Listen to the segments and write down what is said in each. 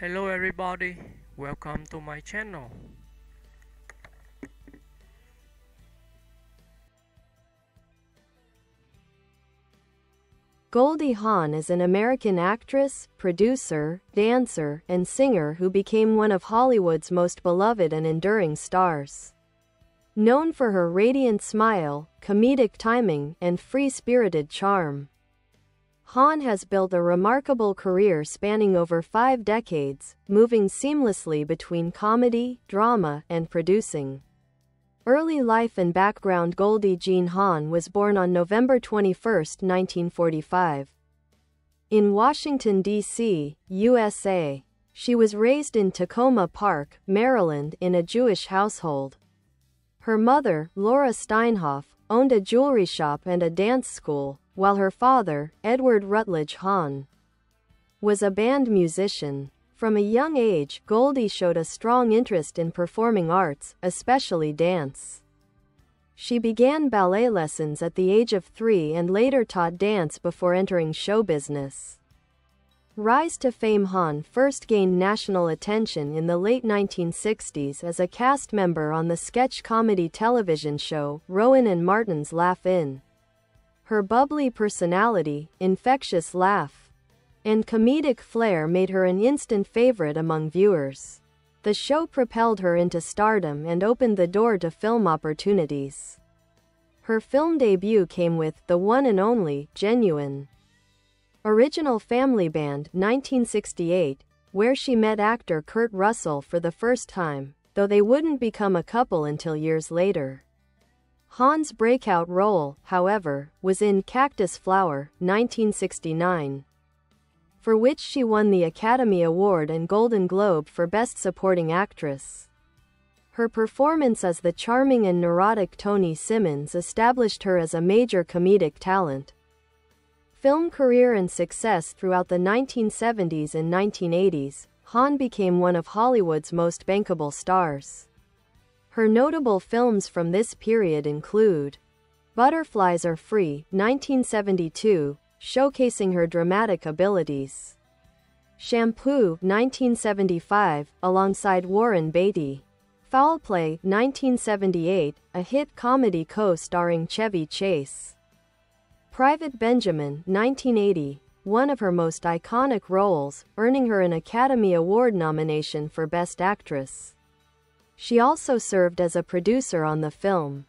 Hello everybody, welcome to my channel. Goldie Hawn is an American actress, producer, dancer, and singer who became one of Hollywood's most beloved and enduring stars. Known for her radiant smile, comedic timing, and free-spirited charm, Hawn has built a remarkable career spanning over 5 decades, moving seamlessly between comedy, drama, and producing. Early life and background: Goldie Jeanne Hawn was born on November 21, 1945. In Washington, D.C., USA. She was raised in Takoma Park, Maryland, in a Jewish household. Her mother, Laura Steinhoff, owned a jewelry shop and a dance school, while her father, Edward Rutledge Hawn, was a band musician. From a young age, Goldie showed a strong interest in performing arts, especially dance. She began ballet lessons at the age of 3 and later taught dance before entering show business. Rise to fame: Hawn first gained national attention in the late 1960s as a cast member on the sketch comedy television show Rowan and Martin's Laugh-In. Her bubbly personality, infectious laugh, and comedic flair made her an instant favorite among viewers. The show propelled her into stardom and opened the door to film opportunities. Her film debut came with The One and Only, Genuine Original Family Band, 1968, where she met actor Kurt Russell for the first time, though they wouldn't become a couple until years later. Hawn's breakout role, however, was in Cactus Flower, 1969, for which she won the Academy Award and Golden Globe for Best Supporting Actress. Her performance as the charming and neurotic Toni Simmons established her as a major comedic talent. Film career and success: throughout the 1970s and 1980s, Hawn became one of Hollywood's most bankable stars. Her notable films from this period include Butterflies Are Free, 1972, showcasing her dramatic abilities; Shampoo, 1975, alongside Warren Beatty; Foul Play, 1978, a hit comedy co-starring Chevy Chase; Private Benjamin, 1980, one of her most iconic roles, earning her an Academy Award nomination for Best Actress. She also served as a producer on the film,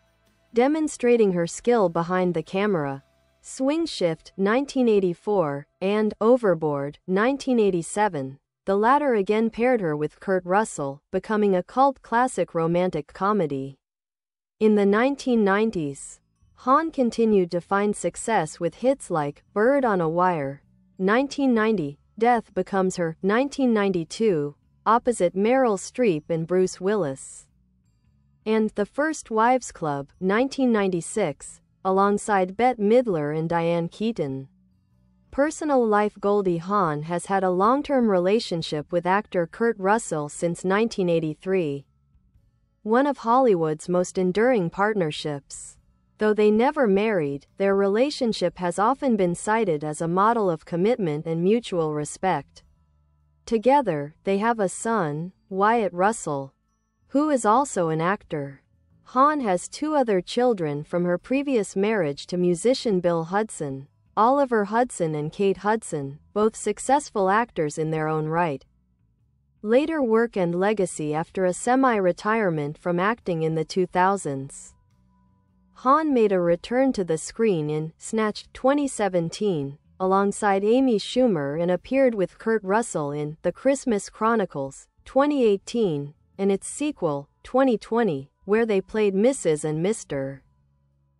demonstrating her skill behind the camera. Swing Shift, 1984, and Overboard, 1987. The latter again paired her with Kurt Russell, becoming a cult classic romantic comedy. In the 1990s, Hawn continued to find success with hits like Bird on a Wire, 1990, Death Becomes Her, 1992, opposite Meryl Streep and Bruce Willis, and The First Wives Club, 1996, alongside Bette Midler and Diane Keaton. Personal life: Goldie Hawn has had a long-term relationship with actor Kurt Russell since 1983, one of Hollywood's most enduring partnerships. Though they never married, their relationship has often been cited as a model of commitment and mutual respect. Together, they have a son, Wyatt Russell, who is also an actor. Hawn has 2 other children from her previous marriage to musician Bill Hudson, Oliver Hudson and Kate Hudson, both successful actors in their own right. Later work and legacy: after a semi-retirement from acting in the 2000s, Hawn made a return to the screen in Snatched, 2017, alongside Amy Schumer, and appeared with Kurt Russell in The Christmas Chronicles, 2018, and its sequel, 2020, where they played Mrs. and Mr.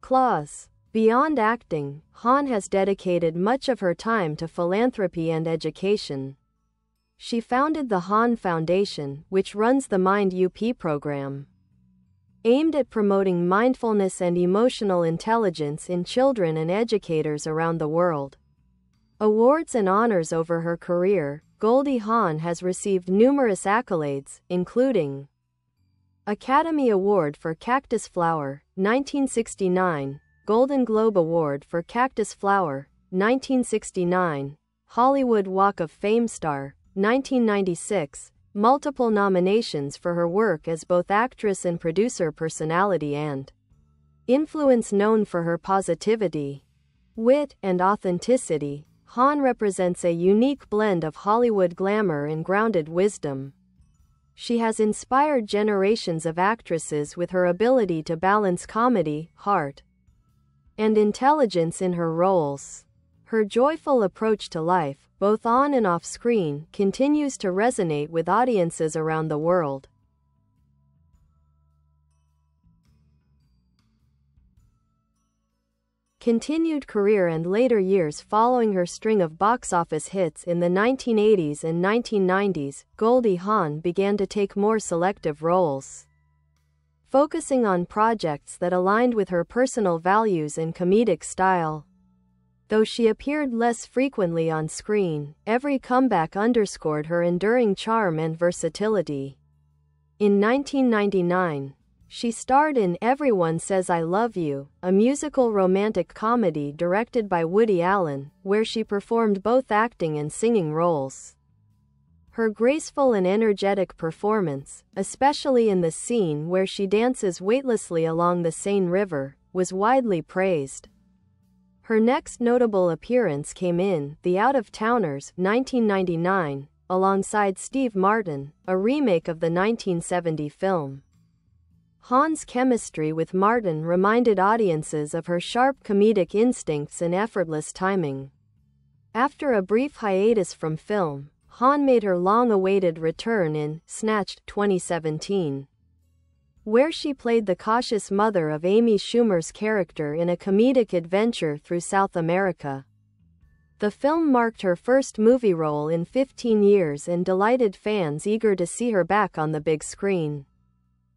Claus. Beyond acting, Hawn has dedicated much of her time to philanthropy and education. She founded the Hawn Foundation, which runs the Mind UP program, aimed at promoting mindfulness and emotional intelligence in children and educators around the world. Awards and honors: over her career, Goldie Hawn has received numerous accolades, including Academy Award for Cactus Flower, 1969, Golden Globe Award for Cactus Flower, 1969, Hollywood Walk of Fame star, 1996, multiple nominations for her work as both actress and producer personality and influence. Known for her positivity, wit, and authenticity, Hawn represents a unique blend of Hollywood glamour and grounded wisdom. She has inspired generations of actresses with her ability to balance comedy, heart, and intelligence in her roles. Her joyful approach to life, both on and off screen, continues to resonate with audiences around the world. Continued career and later years. Following her string of box office hits in the 1980s and 1990s, Goldie Hawn began to take more selective roles, focusing on projects that aligned with her personal values and comedic style. Though she appeared less frequently on screen, every comeback underscored her enduring charm and versatility. In 1999, she starred in Everyone Says I Love You, a musical romantic comedy directed by Woody Allen, where she performed both acting and singing roles. Her graceful and energetic performance, especially in the scene where she dances weightlessly along the Seine River, was widely praised. Her next notable appearance came in The Out-of-Towners, 1999, alongside Steve Martin, a remake of the 1970 film. Hawn's chemistry with Martin reminded audiences of her sharp comedic instincts and effortless timing. After a brief hiatus from film, Hawn made her long-awaited return in Snatched 2017, where she played the cautious mother of Amy Schumer's character in a comedic adventure through South America. The film marked her first movie role in 15 years and delighted fans eager to see her back on the big screen.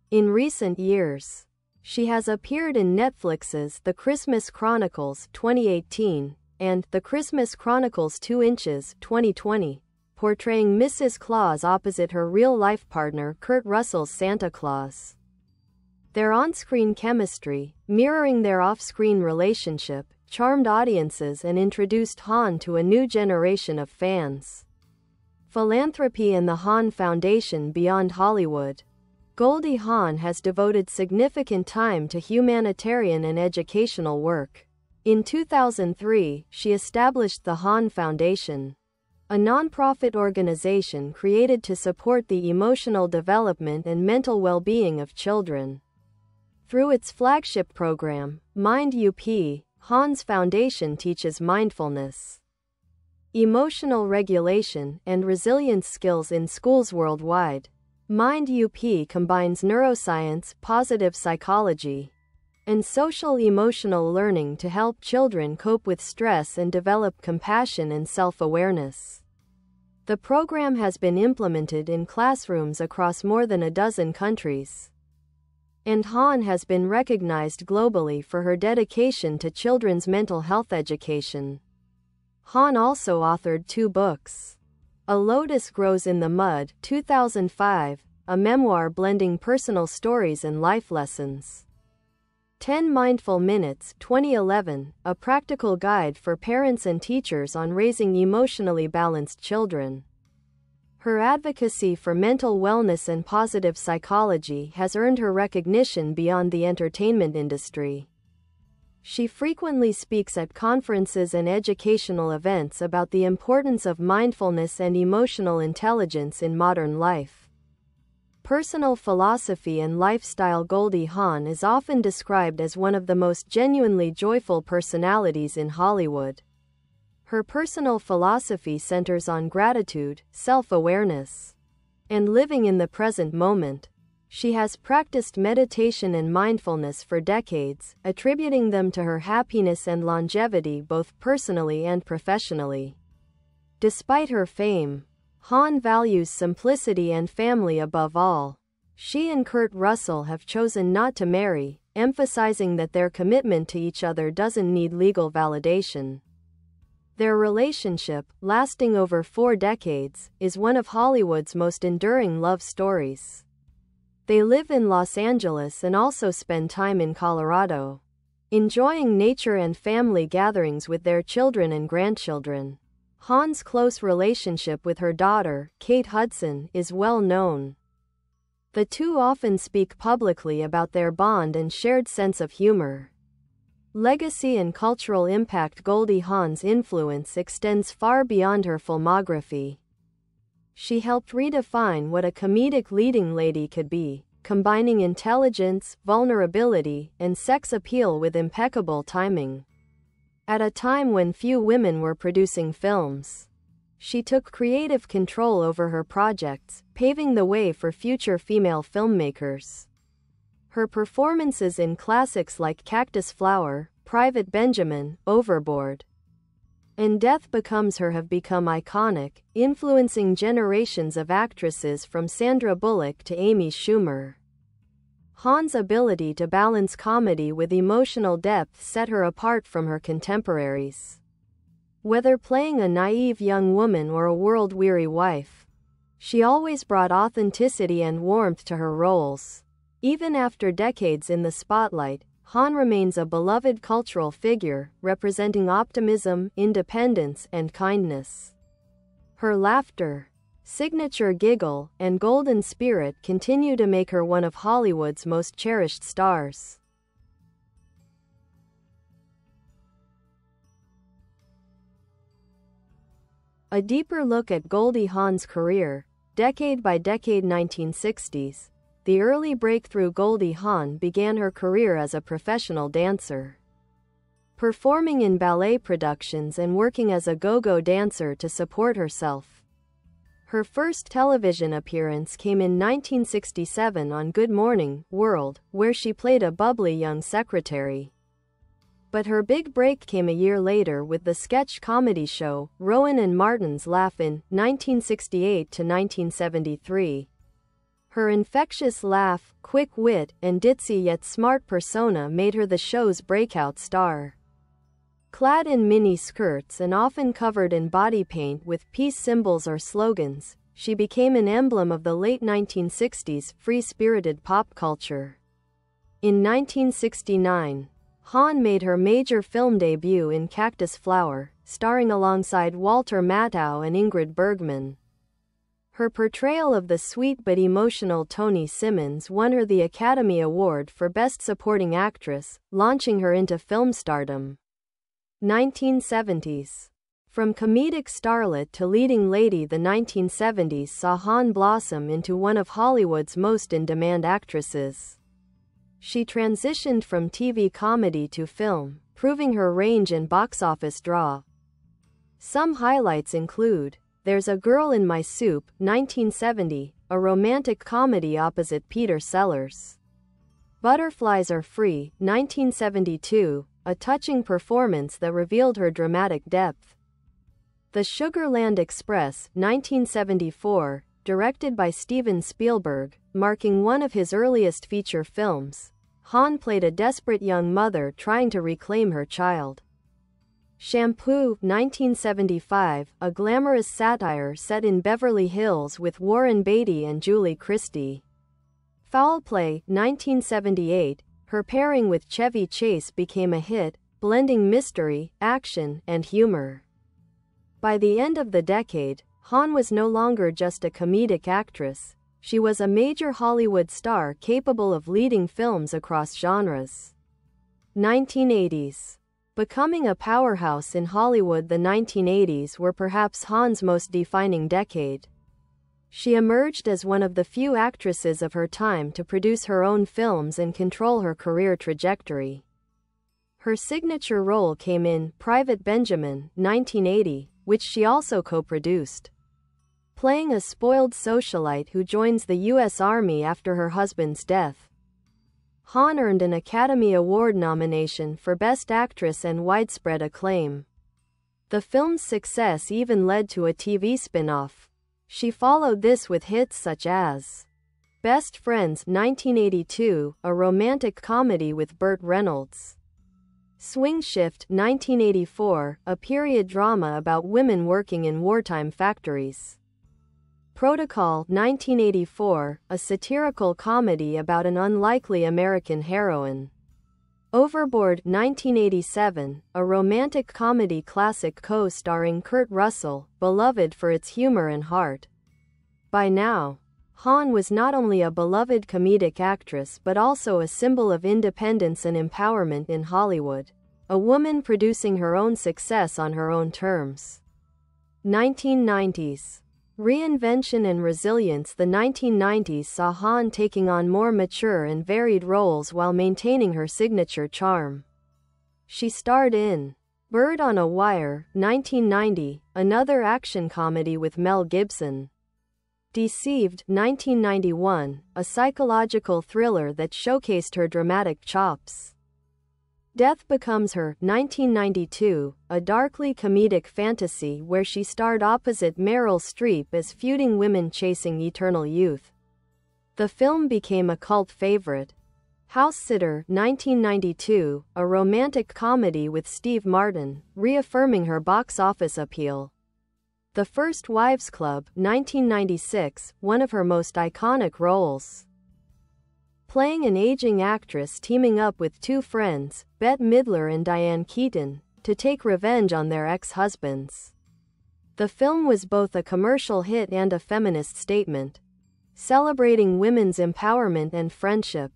In recent years, she has appeared in Netflix's The Christmas Chronicles 2018 and The Christmas Chronicles 2 Inches 2020, portraying Mrs. Claus opposite her real-life partner Kurt Russell's Santa Claus. Their on-screen chemistry, mirroring their off-screen relationship, charmed audiences and introduced Hawn to a new generation of fans. Philanthropy and the Hawn Foundation. Beyond Hollywood, Goldie Hawn has devoted significant time to humanitarian and educational work. In 2003, she established the Hawn Foundation, a nonprofit organization created to support the emotional development and mental well-being of children. Through its flagship program, Mind UP, Hawn's foundation teaches mindfulness, emotional regulation, and resilience skills in schools worldwide. Mind UP combines neuroscience, positive psychology, and social-emotional learning to help children cope with stress and develop compassion and self-awareness. The program has been implemented in classrooms across more than a dozen countries, and Hawn has been recognized globally for her dedication to children's mental health education. Hawn also authored 2 books. A Lotus Grows in the Mud, 2005, a memoir blending personal stories and life lessons. 10 Mindful Minutes, 2011, a practical guide for parents and teachers on raising emotionally balanced children. Her advocacy for mental wellness and positive psychology has earned her recognition beyond the entertainment industry. She frequently speaks at conferences and educational events about the importance of mindfulness and emotional intelligence in modern life. Personal philosophy and lifestyle. Goldie Hawn is often described as one of the most genuinely joyful personalities in Hollywood. Her personal philosophy centers on gratitude, self-awareness, and living in the present moment. She has practiced meditation and mindfulness for decades, attributing them to her happiness and longevity both personally and professionally. Despite her fame, Hawn values simplicity and family above all. She and Kurt Russell have chosen not to marry, emphasizing that their commitment to each other doesn't need legal validation. Their relationship, lasting over 4 decades, is one of Hollywood's most enduring love stories. They live in Los Angeles and also spend time in Colorado, enjoying nature and family gatherings with their children and grandchildren. Hawn's close relationship with her daughter, Kate Hudson, is well known. The two often speak publicly about their bond and shared sense of humor. Legacy and cultural impact. Goldie Hawn's influence extends far beyond her filmography. She helped redefine what a comedic leading lady could be, combining intelligence, vulnerability, and sex appeal with impeccable timing. At a time when few women were producing films, she took creative control over her projects, paving the way for future female filmmakers. Her performances in classics like Cactus Flower, Private Benjamin, Overboard, and Death Becomes Her have become iconic, influencing generations of actresses from Sandra Bullock to Amy Schumer. Hawn's ability to balance comedy with emotional depth set her apart from her contemporaries. Whether playing a naive young woman or a world-weary wife, she always brought authenticity and warmth to her roles. Even after decades in the spotlight, Hawn remains a beloved cultural figure, representing optimism, independence, and kindness. Her laughter, signature giggle, and golden spirit continue to make her one of Hollywood's most cherished stars. A deeper look at Goldie Hawn's career, decade by decade. 1960s. The early breakthrough. Goldie Hawn began her career as a professional dancer, performing in ballet productions and working as a go-go dancer to support herself. Her first television appearance came in 1967 on Good Morning, World, where she played a bubbly young secretary. But her big break came a year later with the sketch comedy show, Rowan and Martin's Laugh in 1968 to 1973. Her infectious laugh, quick wit, and ditzy yet smart persona made her the show's breakout star. Clad in mini skirts and often covered in body paint with peace symbols or slogans, she became an emblem of the late 1960s free-spirited pop culture. In 1969, Hawn made her major film debut in Cactus Flower, starring alongside Walter Matthau and Ingrid Bergman. Her portrayal of the sweet but emotional Toni Simmons won her the Academy Award for Best Supporting Actress, launching her into film stardom. 1970s. From comedic starlet to leading lady, the 1970s saw Hawn blossom into one of Hollywood's most in-demand actresses. She transitioned from TV comedy to film, proving her range and box office draw. Some highlights include There's a Girl in My Soup, 1970, a romantic comedy opposite Peter Sellers. Butterflies Are Free, 1972, a touching performance that revealed her dramatic depth. The Sugarland Express, 1974, directed by Steven Spielberg, marking one of his earliest feature films. Hawn played a desperate young mother trying to reclaim her child. Shampoo, 1975, a glamorous satire set in Beverly Hills with Warren Beatty and Julie Christie. Foul Play, 1978, her pairing with Chevy Chase became a hit, blending mystery, action, and humor. By the end of the decade, Hawn was no longer just a comedic actress. She was a major Hollywood star capable of leading films across genres. 1980s. Becoming a powerhouse in Hollywood, the 1980s were perhaps Hawn's most defining decade. She emerged as one of the few actresses of her time to produce her own films and control her career trajectory. Her signature role came in Private Benjamin, 1980, which she also co-produced. Playing a spoiled socialite who joins the U.S. Army after her husband's death. Hawn earned an Academy Award nomination for Best Actress and widespread acclaim. The film's success even led to a TV spin-off. She followed this with hits such as Best Friends, 1982, a romantic comedy with Burt Reynolds. Swing Shift, 1984, a period drama about women working in wartime factories. Protocol, 1984, a satirical comedy about an unlikely American heroine. Overboard 1987, a romantic comedy classic co-starring Kurt Russell, beloved for its humor and heart. By now, Hawn was not only a beloved comedic actress but also a symbol of independence and empowerment in Hollywood, a woman producing her own success on her own terms. 1990s. Reinvention and resilience. The 1990s saw Hawn taking on more mature and varied roles while maintaining her signature charm. She starred in Bird on a Wire, 1990, another action comedy with Mel Gibson. Deceived, 1991, a psychological thriller that showcased her dramatic chops. Death Becomes Her, 1992, a darkly comedic fantasy where she starred opposite Meryl Streep as feuding women chasing eternal youth. The film became a cult favorite. House Sitter, 1992, a romantic comedy with Steve Martin, reaffirming her box office appeal. The First Wives Club, 1996, one of her most iconic roles. Playing an aging actress teaming up with two friends, Bette Midler and Diane Keaton, to take revenge on their ex-husbands. The film was both a commercial hit and a feminist statement, celebrating women's empowerment and friendship.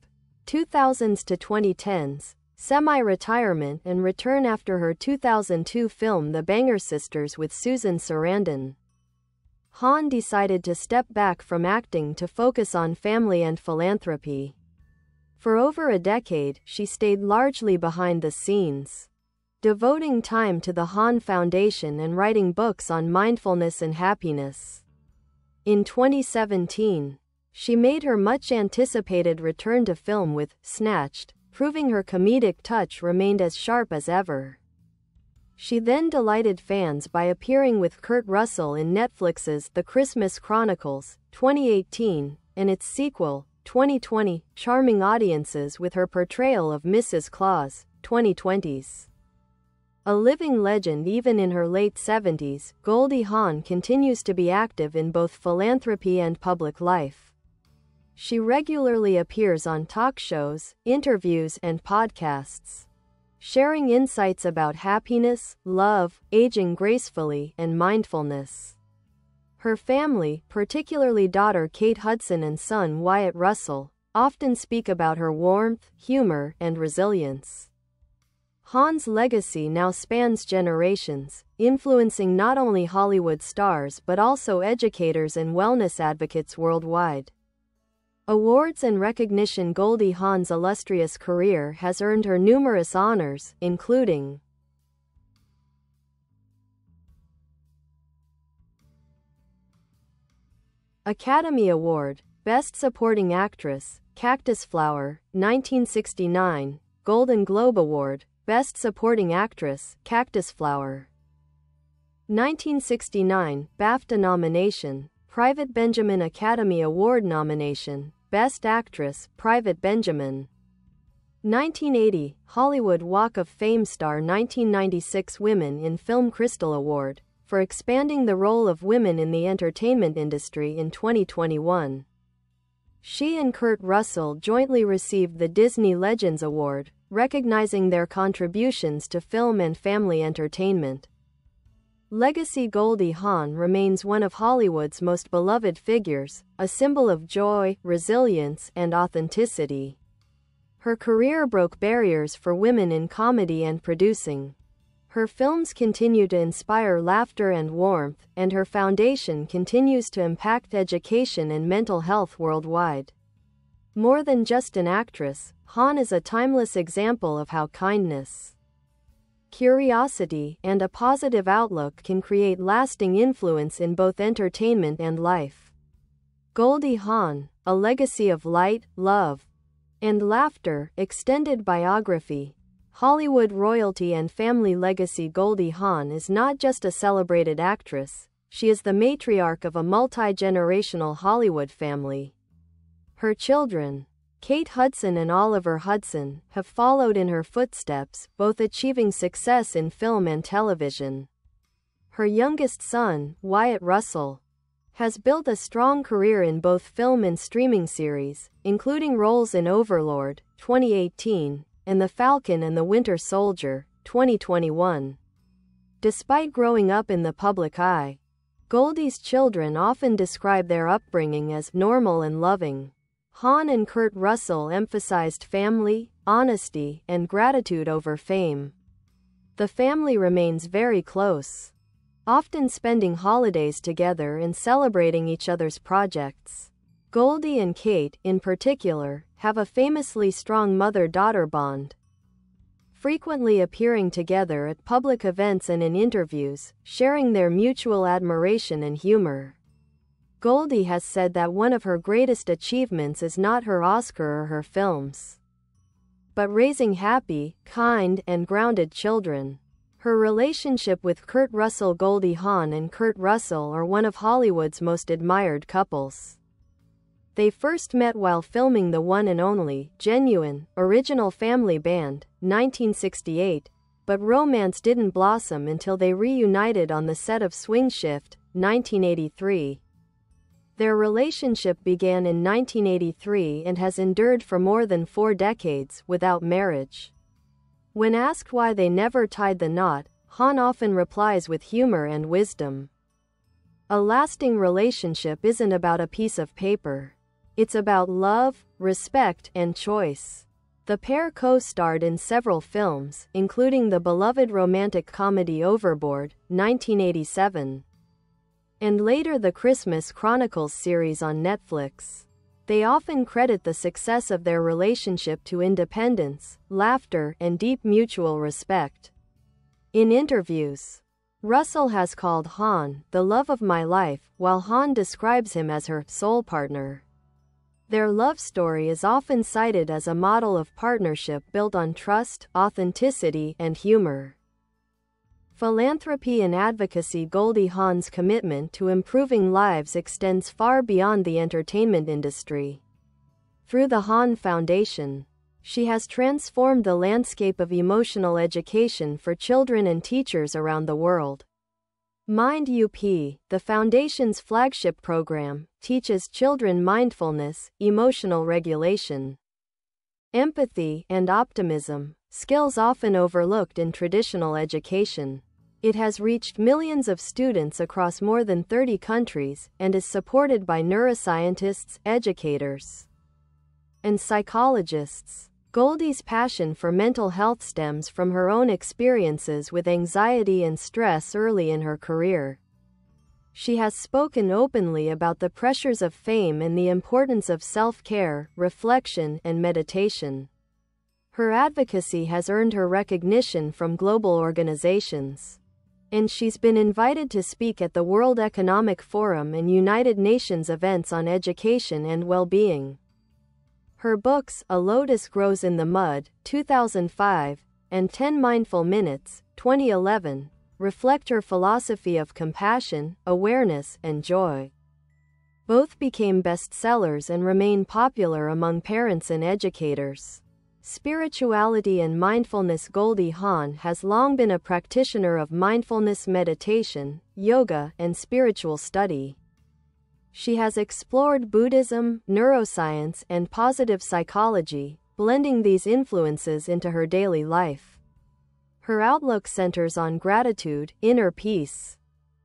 2000s to 2010s, semi-retirement and return after her 2002 film The Banger Sisters with Susan Sarandon. Hawn decided to step back from acting to focus on family and philanthropy. For over a decade, she stayed largely behind the scenes, devoting time to the Hawn Foundation and writing books on mindfulness and happiness. In 2017, she made her much-anticipated return to film with Snatched, proving her comedic touch remained as sharp as ever. She then delighted fans by appearing with Kurt Russell in Netflix's The Christmas Chronicles, 2018, and its sequel, 2020, charming audiences with her portrayal of Mrs. Claus, 2020s. A living legend even in her late 70s, Goldie Hawn continues to be active in both philanthropy and public life. She regularly appears on talk shows, interviews, and podcasts, sharing insights about happiness, love, aging gracefully, and mindfulness. Her family, particularly daughter Kate Hudson and son Wyatt Russell, often speak about her warmth, humor, and resilience. Hawn's legacy now spans generations, influencing not only Hollywood stars but also educators and wellness advocates worldwide. Awards and recognition. Goldie Hawn's illustrious career has earned her numerous honors, including Academy Award, Best Supporting Actress, Cactus Flower, 1969, Golden Globe Award, Best Supporting Actress, Cactus Flower. 1969, BAFTA nomination, Private Benjamin. Academy Award nomination, Best Actress, Private Benjamin. 1980, Hollywood Walk of Fame star. 1996, Women in Film Crystal Award, for expanding the role of women in the entertainment industry in 2021. She and Kurt Russell jointly received the Disney Legends Award, recognizing their contributions to film and family entertainment. Legacy. Goldie Hawn remains one of Hollywood's most beloved figures, a symbol of joy, resilience, and authenticity. Her career broke barriers for women in comedy and producing. Her films continue to inspire laughter and warmth, and her foundation continues to impact education and mental health worldwide. More than just an actress, Hawn is a timeless example of how kindness, curiosity, and a positive outlook can create lasting influence in both entertainment and life. Goldie Hawn, A Legacy of Light, Love, and Laughter, Extended Biography. Hollywood Royalty and Family Legacy. Goldie Hawn is not just a celebrated actress, she is the matriarch of a multi-generational Hollywood family. Her children, Kate Hudson and Oliver Hudson, have followed in her footsteps, both achieving success in film and television. Her youngest son, Wyatt Russell, has built a strong career in both film and streaming series, including roles in Overlord, 2018, and The Falcon and the Winter Soldier, 2021. Despite growing up in the public eye, Goldie's children often describe their upbringing as normal and loving. Hawn and Kurt Russell emphasized family, honesty, and gratitude over fame. The family remains very close, often spending holidays together and celebrating each other's projects. Goldie and Kate, in particular, have a famously strong mother-daughter bond, frequently appearing together at public events and in interviews, sharing their mutual admiration and humor. Goldie has said that one of her greatest achievements is not her Oscar or her films, but raising happy, kind, and grounded children. Her relationship with Kurt Russell. Goldie Hawn and Kurt Russell are one of Hollywood's most admired couples. They first met while filming the one and only, genuine, original Family Band, 1968, but romance didn't blossom until they reunited on the set of Swing Shift, 1983. Their relationship began in 1983 and has endured for more than 4 decades, without marriage. When asked why they never tied the knot, Hawn often replies with humor and wisdom. A lasting relationship isn't about a piece of paper. It's about love, respect, and choice. The pair co-starred in several films, including the beloved romantic comedy Overboard, 1987, and later the Christmas Chronicles series on Netflix. They often credit the success of their relationship to independence, laughter, and deep mutual respect. In interviews, Russell has called Hawn the love of my life, while Hawn describes him as her soul partner. Their love story is often cited as a model of partnership built on trust, authenticity, and humor. Philanthropy and advocacy. Goldie Hawn's commitment to improving lives extends far beyond the entertainment industry. Through the Hawn Foundation, she has transformed the landscape of emotional education for children and teachers around the world. Mind UP, the Foundation's flagship program, teaches children mindfulness, emotional regulation, empathy, and optimism, skills often overlooked in traditional education. It has reached millions of students across more than 30 countries and is supported by neuroscientists, educators, and psychologists. Goldie's passion for mental health stems from her own experiences with anxiety and stress early in her career. She has spoken openly about the pressures of fame and the importance of self-care, reflection, and meditation. Her advocacy has earned her recognition from global organizations, and she's been invited to speak at the World Economic Forum and United Nations events on education and well-being. Her books, A Lotus Grows in the Mud, 2005, and 10 Mindful Minutes, 2011, reflect her philosophy of compassion, awareness, and joy. Both became bestsellers and remain popular among parents and educators. Spirituality and mindfulness. Goldie Hawn has long been a practitioner of mindfulness meditation, yoga, and spiritual study. She has explored Buddhism, neuroscience, and positive psychology, blending these influences into her daily life. Her outlook centers on gratitude, inner peace,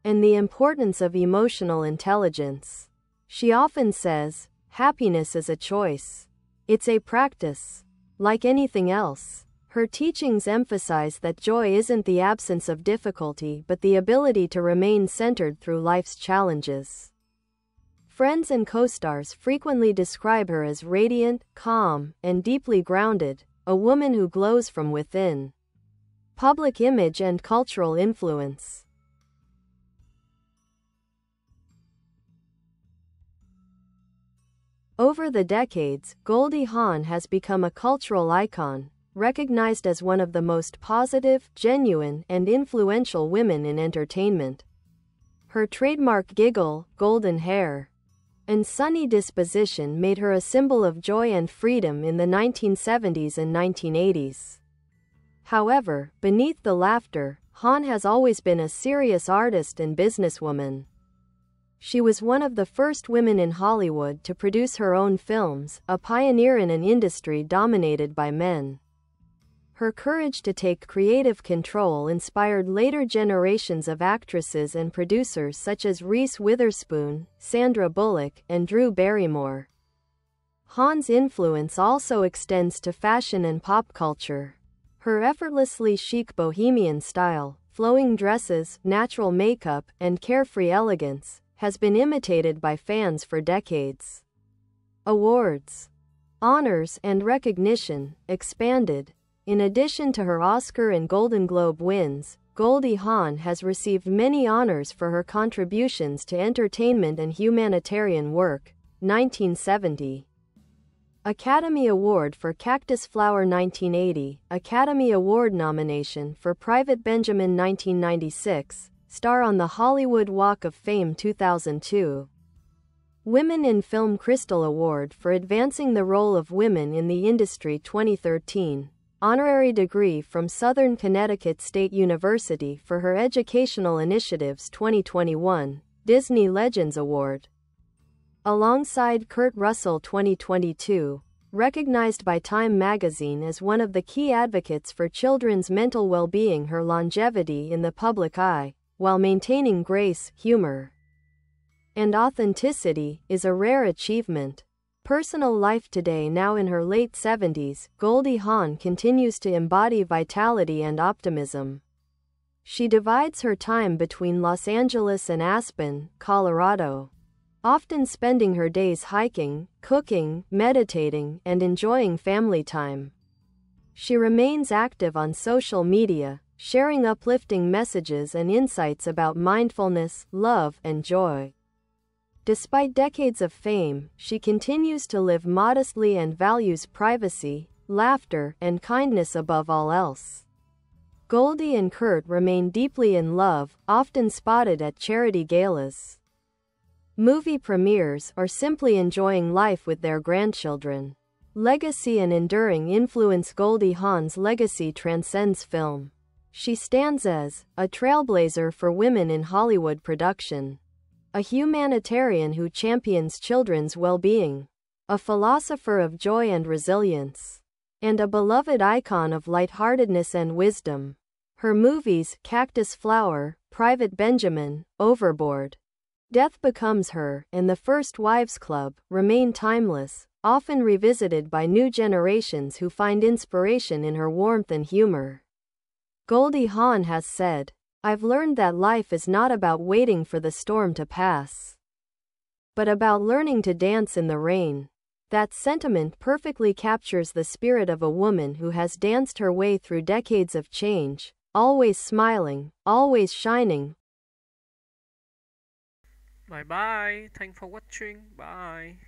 and the importance of emotional intelligence. She often says, "Happiness is a choice. It's a practice. Like anything else." Her teachings emphasize that joy isn't the absence of difficulty but the ability to remain centered through life's challenges. Friends and co-stars frequently describe her as radiant, calm, and deeply grounded, a woman who glows from within. Public image and cultural influence. Over the decades, Goldie Hawn has become a cultural icon, recognized as one of the most positive, genuine, and influential women in entertainment. Her trademark giggle, golden hair, and sunny disposition made her a symbol of joy and freedom in the 1970s and 1980s. However, beneath the laughter, Hawn has always been a serious artist and businesswoman. She was one of the first women in Hollywood to produce her own films, a pioneer in an industry dominated by men. Her courage to take creative control inspired later generations of actresses and producers such as Reese Witherspoon, Sandra Bullock, and Drew Barrymore. Hawn's influence also extends to fashion and pop culture. Her effortlessly chic bohemian style, flowing dresses, natural makeup, and carefree elegance, has been imitated by fans for decades. Awards, honors, and recognition expanded. In addition to her Oscar and Golden Globe wins, Goldie Hawn has received many honors for her contributions to entertainment and humanitarian work. 1970 Academy Award for Cactus Flower 1980, Academy Award nomination for Private Benjamin 1996, star on the Hollywood Walk of Fame 2002. Women in Film Crystal Award for advancing the role of women in the industry 2013. Honorary degree from Southern Connecticut State University for her educational initiatives 2021, Disney Legends Award. Alongside Kurt Russell 2022, recognized by Time magazine as one of the key advocates for children's mental well-being. Her longevity in the public eye, while maintaining grace, humor, and authenticity, is a rare achievement. Personal life today. Now in her late 70s, Goldie Hawn continues to embody vitality and optimism. She divides her time between Los Angeles and Aspen, Colorado, often spending her days hiking, cooking, meditating, and enjoying family time. She remains active on social media, sharing uplifting messages and insights about mindfulness, love, and joy. Despite decades of fame, she continues to live modestly and values privacy, laughter, and kindness above all else. Goldie and Kurt remain deeply in love, often spotted at charity galas, movie premieres, or simply enjoying life with their grandchildren. Legacy and enduring influence. Goldie Hawn's legacy transcends film. She stands as a trailblazer for women in Hollywood production, a humanitarian who champions children's well-being, a philosopher of joy and resilience, and a beloved icon of lightheartedness and wisdom. Her movies, Cactus Flower, Private Benjamin, Overboard, Death Becomes Her, and The First Wives Club, remain timeless, often revisited by new generations who find inspiration in her warmth and humor. Goldie Hawn has said, "I've learned that life is not about waiting for the storm to pass, but about learning to dance in the rain." That sentiment perfectly captures the spirit of a woman who has danced her way through decades of change, always smiling, always shining. Bye bye. Thanks for watching. Bye.